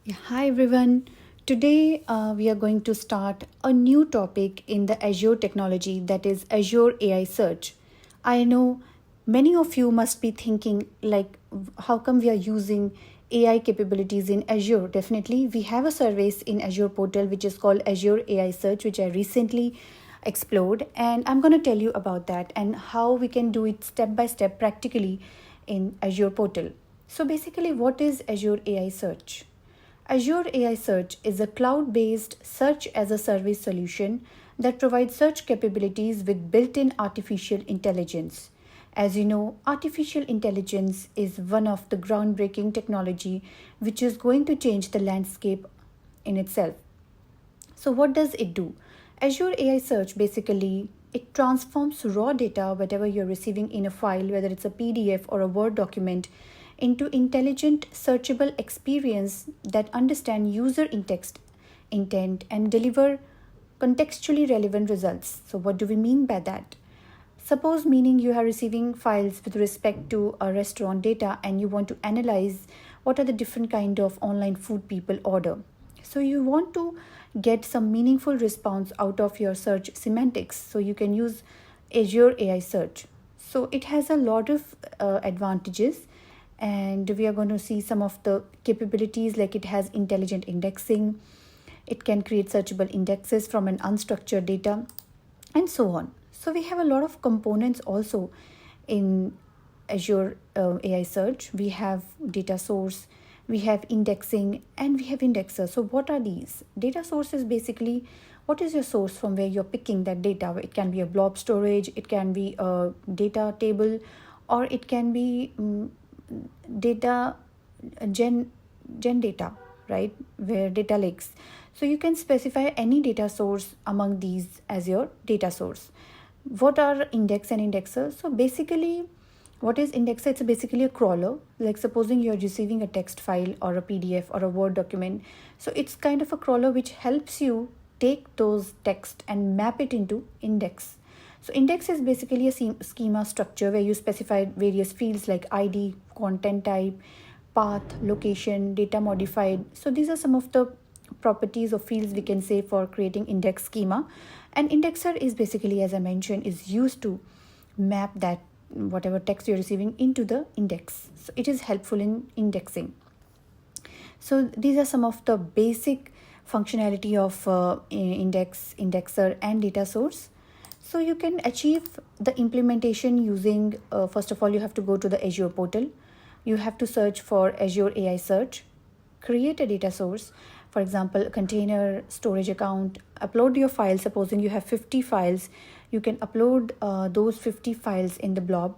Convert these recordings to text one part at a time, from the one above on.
Yeah, hi everyone. Today we are going to start a new topic in the Azure technology, that is Azure AI search. I know many of you must be thinking like how come we are using AI capabilities in Azure? Definitely we have a service in Azure portal which is called Azure AI search, which I recently explored, and I'm going to tell you about that and how we can do it step by step practically in Azure portal. So basically, what is Azure AI search? Azure AI Search is a cloud based search as a service solution that provides search capabilities with built in artificial intelligence. As you know, artificial intelligence is one of the groundbreaking technology which is going to change the landscape in itself. So what does it do? Azure AI Search basically it transforms raw data, whatever you're receiving in a file, whether it's a PDF or a Word document, into intelligent searchable experience that understand user intent and deliver contextually relevant results. So what do we mean by that? Suppose meaning you are receiving files with respect to a restaurant data and you want to analyze what are the different kind of online food people order. So you want to get some meaningful response out of your search semantics. So you can use Azure AI search. So it has a lot of advantages, and we are going to see some of the capabilities like it has intelligent indexing, it can create searchable indexes from an unstructured data, and so on. So we have a lot of components also in Azure AI search. We have data source, we have indexing, and we have indexer. So what are these? Data source is basically what is your source from where you're picking that data. It can be a blob storage, it can be a data table, or it can be data gen gen data, right, where data lakes. So you can specify any data source among these as your data source. What are index and indexer? So basically, what is indexer? It's basically a crawler. Like supposing you're receiving a text file or a PDF or a Word document, so it's kind of a crawler which helps you take those text and map it into index. So index is basically a schema structure where you specify various fields like ID, content type, path, location, data modified. So these are some of the properties or fields we can say for creating index schema. And indexer is basically, as I mentioned, is used to map that whatever text you're receiving into the index. So it is helpful in indexing. So these are some of the basic functionality of indexer and data source. So you can achieve the implementation using, first of all, you have to go to the Azure portal. You have to search for Azure AI search, create a data source, for example, container, storage account, upload your files. Supposing you have 50 files, you can upload those 50 files in the blob,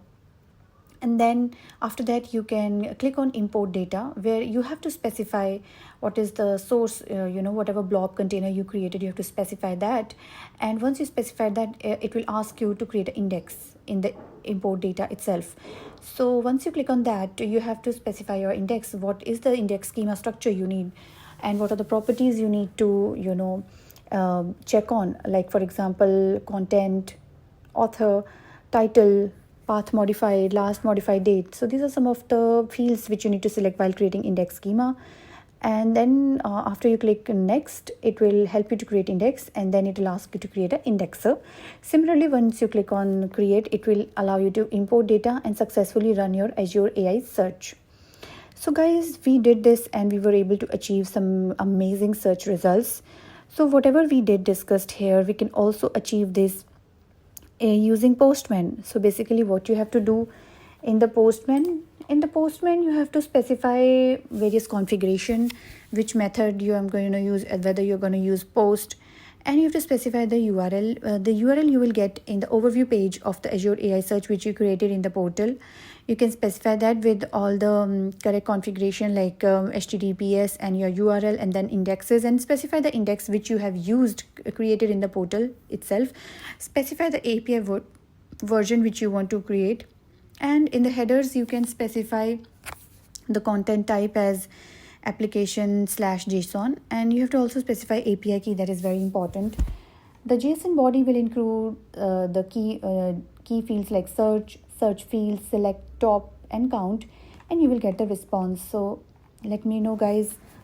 and then after that you can click on import data, where you have to specify what is the source, whatever blob container you created, you have to specify that. And once you specify that, it will ask you to create an index in the import data itself. So once you click on that, you have to specify your index, what is the index schema structure you need, and what are the properties you need to check on, like for example content, author, title, path modified, last modified date. So these are some of the fields which you need to select while creating index schema. And then after you click next, it will help you to create index, and then it will ask you to create an indexer. Similarly, once you click on create, it will allow you to import data and successfully run your Azure AI search. So guys, we did this and we were able to achieve some amazing search results. So whatever we did discussed here, we can also achieve this using Postman. So basically what you have to do in the Postman you have to specify various configuration, which method you are going to use, whether you're going to use post, and you have to specify the URL. The URL you will get in the overview page of the Azure AI search which you created in the portal. You can specify that with all the correct configuration like HTTPS and your URL, and then indexes, and specify the index which you have used created in the portal itself. Specify the API version which you want to create, and in the headers you can specify the content type as application/JSON, and you have to also specify API key. That is very important. The JSON body will include the key fields like search fields, select, top, and count, and you will get the response. So let me know guys,